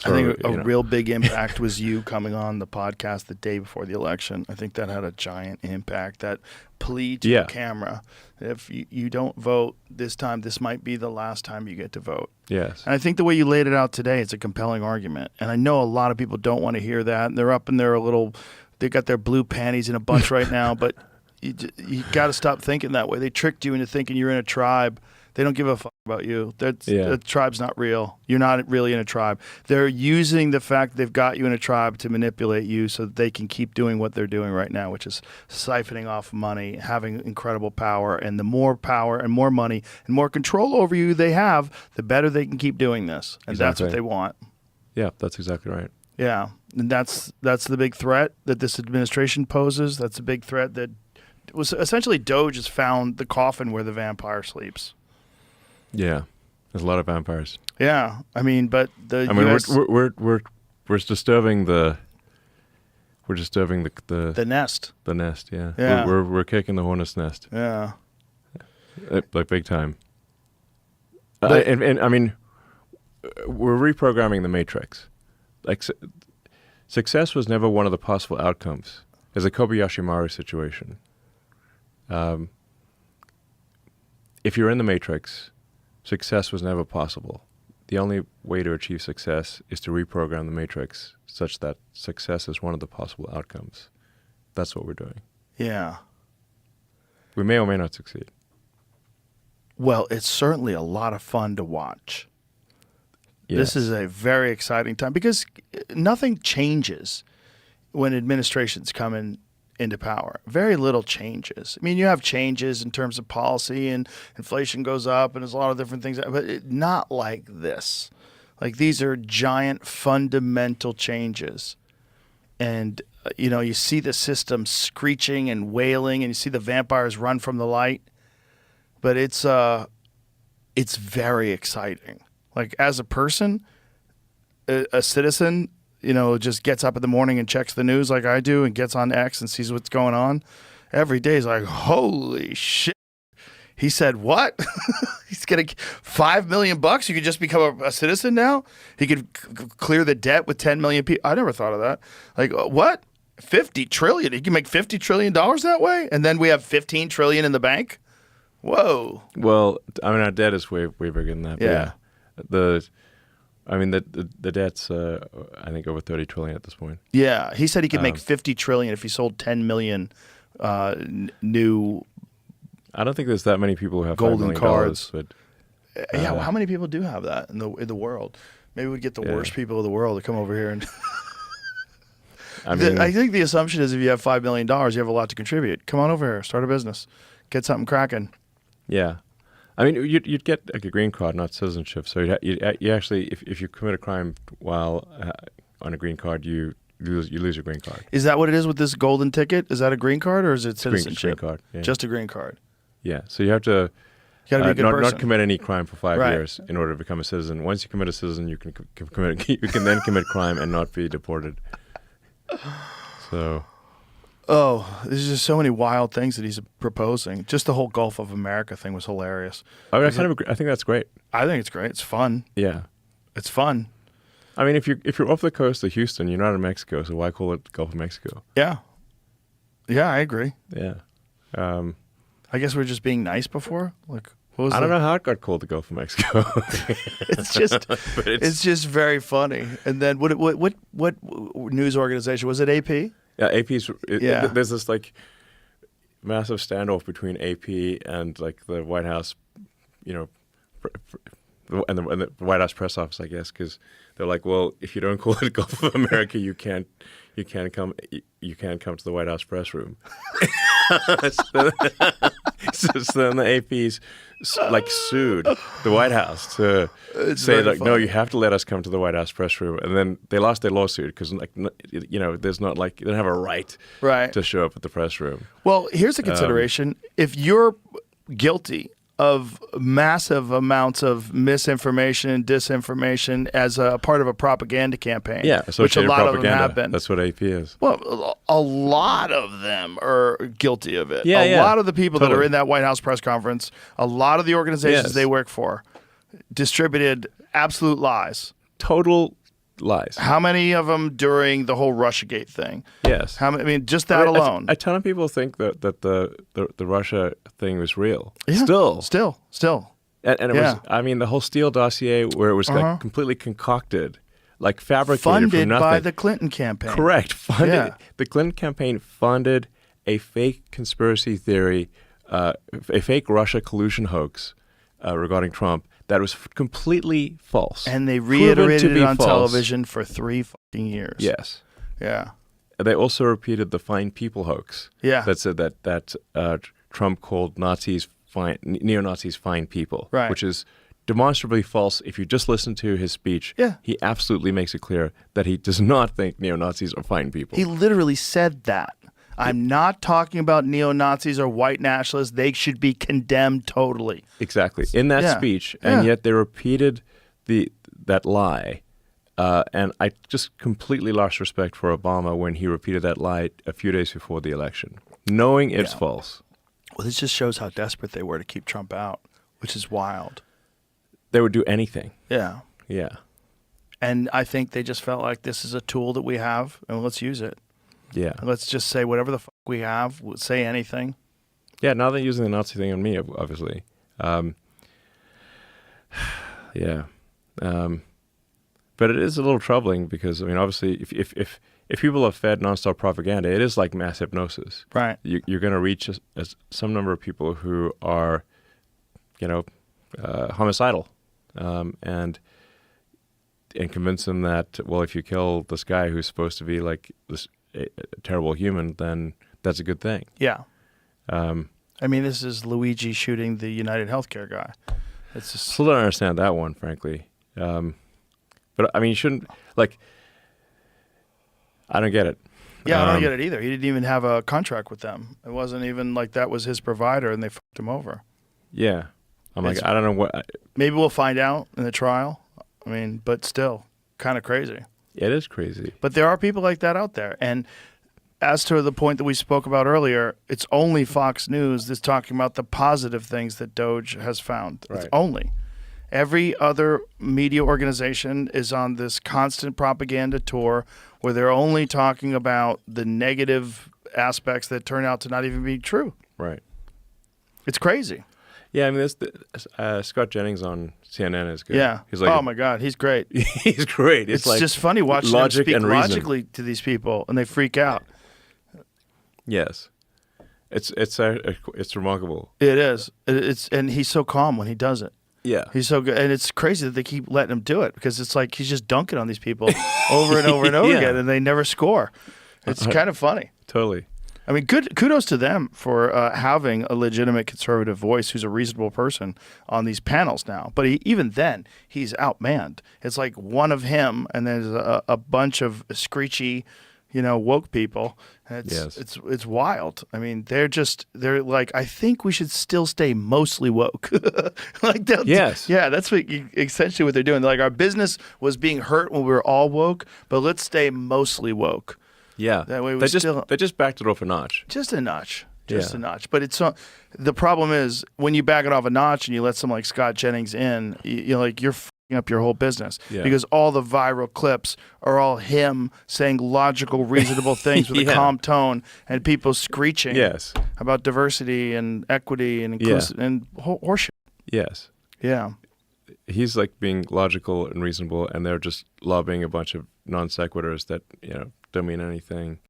I think a real big impact was you coming on the podcast the day before the election. I think that had a giant impact. That plea to the camera. If you don't vote this time, this might be the last time you get to vote. Yes. And I think the way you laid it out today, it's a compelling argument. And I know a lot of people don't want to hear that. And they're up in their they got their blue panties in a bunch right now. But you got to stop thinking that way. They tricked you into thinking you're in a tribe. They don't give a fuck about you. The tribe's not real. You're not really in a tribe. They're using the fact that they've got you in a tribe to manipulate you so that they can keep doing what they're doing right now, which is siphoning off money, having incredible power. And the more power and more money and more control over you they have, the better they can keep doing this. And that's what they want. Yeah, that's exactly right. Yeah. And that's the big threat that this administration poses. That's a big threat that was essentially Doge has found the coffin where the vampire sleeps. Yeah, there's a lot of vampires. Yeah, I mean, but we're disturbing the nest. The nest, yeah. Yeah. We're kicking the hornet's nest. Yeah, like big time. And I mean, we're reprogramming the matrix. Like success was never one of the possible outcomes. It's a Kobayashi Maru situation. If you're in the matrix, success was never possible. The only way to achieve success is to reprogram the matrix such that success is one of the possible outcomes. That's what we're doing. Yeah. We may or may not succeed. Well, it's certainly a lot of fun to watch. Yes. This is a very exciting time because nothing changes when administrations come into power. Very little changes. I mean, you have changes in terms of policy and inflation goes up and there's a lot of different things, but not like this. Like these are giant fundamental changes. And, you see the system screeching and wailing and you see the vampires run from the light, but it's very exciting. Like as a person, a citizen, just gets up in the morning and checks the news like I do and gets on X and sees what's going on. Every day is like, holy shit. He said, what? He's getting $5 million. You could just become a citizen now? He could clear the debt with 10 million people. I never thought of that. Like, what? 50 trillion? He can make $50 trillion that way? And then we have 15 trillion in the bank? Whoa. Well, I mean, our debt is way bigger than that. Yeah. The debt's, I think, over 30 trillion at this point. Yeah. He said he could make 50 trillion if he sold 10 million new. I don't think there's that many people who have golden $5 million, cards. But well, how many people do have that in the world? Maybe we'd get the worst people of the world to come over here and. I think the assumption is if you have $5 million, you have a lot to contribute. Come on over here, start a business, get something cracking. Yeah. I mean, you'd get like a green card, not citizenship. So you actually, if you commit a crime while on a green card, you lose your green card. Is that what it is with this golden ticket? Is that a green card or is it citizenship? Green card. Yeah. Just a green card. Yeah. So you have to be a good person. Not commit any crime for 5 years in order to become a citizen. Once you commit a citizen, you can then commit crime and not be deported. So. Oh, there's just so many wild things that he's proposing. Just the whole Gulf of America thing was hilarious. I think that's great. I think it's great. It's fun. Yeah, it's fun. I mean, if you're off the coast of Houston, you're not in Mexico, so why call it Gulf of Mexico? Yeah, I agree. Yeah, I guess we're just being nice before. Like, what was I don't know how it got called the Gulf of Mexico. it's just very funny. And then what news organization was it? AP. Yeah, AP's. There's this like massive standoff between AP and like the White House, and the White House press office, I guess, because they're like, well, if you don't call it Gulf of America, you can't come to the White House press room. So then the AP's like sued the White House to say like, no, you have to let us come to the White House press room, and then they lost their lawsuit because there's not like they don't have a right to show up at the press room. Well, here's a consideration: if you're guilty of massive amounts of misinformation and disinformation as a part of a propaganda campaign, which a lot of them have been. That's what AP is. Well, a lot of them are guilty of it. Yeah, a lot of the people that are in that White House press conference, a lot of the organizations they work for, distributed absolute lies. Total lies. How many of them during the whole Russiagate thing? Yes. How many? I mean, just that alone. A ton of people think that the Russia thing was real. Yeah. Still. And it was. I mean, the whole Steele dossier, where it was like completely concocted, like fabricated from nothing. Funded by the Clinton campaign. Correct. Funded. Yeah. The Clinton campaign funded a fake conspiracy theory, a fake Russia collusion hoax regarding Trump that was completely false. And they reiterated it on television for 3 fucking years. Yes. Yeah. They also repeated the fine people hoax. Yeah. That said that Trump called Nazis neo-Nazis fine people. Right. Which is demonstrably false. If you just listen to his speech, he absolutely makes it clear that he does not think neo-Nazis are fine people. He literally said that. I'm not talking about neo-Nazis or white nationalists. They should be condemned totally. Exactly. In that speech, and yet they repeated that lie. And I just completely lost respect for Obama when he repeated that lie a few days before the election, knowing it's false. Well, this just shows how desperate they were to keep Trump out, which is wild. They would do anything. Yeah. Yeah. And I think they just felt like this is a tool that we have, and let's use it. Yeah. Let's just say whatever the fuck we have, we'll say anything. Yeah, now they're using the Nazi thing on me, obviously. Yeah. But it is a little troubling because, I mean, obviously, if people are fed nonstop propaganda, it is like mass hypnosis. Right. You're going to reach some number of people who are, homicidal, and convince them that, well, if you kill this guy who's supposed to be like this a terrible human, then that's a good thing. Yeah. I mean, this is Luigi shooting the United Healthcare guy. It's just... Still don't understand that one, frankly. But I mean, you shouldn't, like, I don't get it. Yeah, I don't get it either. He didn't even have a contract with them. It wasn't even like that was his provider and they fucked him over. Yeah. I'm like, I don't know what. Maybe we'll find out in the trial. I mean, but still, kind of crazy. It is crazy. But there are people like that out there. And as to the point that we spoke about earlier, it's only Fox News that's talking about the positive things that Doge has found. Right. It's only. Every other media organization is on this constant propaganda tour where they're only talking about the negative aspects that turn out to not even be true. Right. It's crazy. Yeah, I mean, Scott Jennings on CNN is good. Yeah. He's like, oh, my God. He's great. He's great. It's like just funny watching him speak logically to these people, and they freak out. Yes. It's remarkable. It is. And he's so calm when he does it. Yeah. He's so good. And it's crazy that they keep letting him do it because it's like he's just dunking on these people over and over and over again, and they never score. It's kind of funny. Totally. I mean, kudos to them for having a legitimate conservative voice who's a reasonable person on these panels now. But even then, he's outmanned. It's like one of him, and there's a bunch of screechy, woke people. It's wild. I mean, they're like, I think we should still stay mostly woke. Like yes. Yeah, that's essentially what they're doing. They're like, our business was being hurt when we were all woke, but let's stay mostly woke. Yeah, that way they just backed it off a notch. Just a notch. A notch. But the problem is when you back it off a notch and you let someone like Scott Jennings in, you're f***ing up your whole business because all the viral clips are all him saying logical, reasonable things with a calm tone and people screeching about diversity and equity and and horseshit. Yes. Yeah. He's like being logical and reasonable, and they're just lobbing a bunch of non sequiturs that don't mean anything.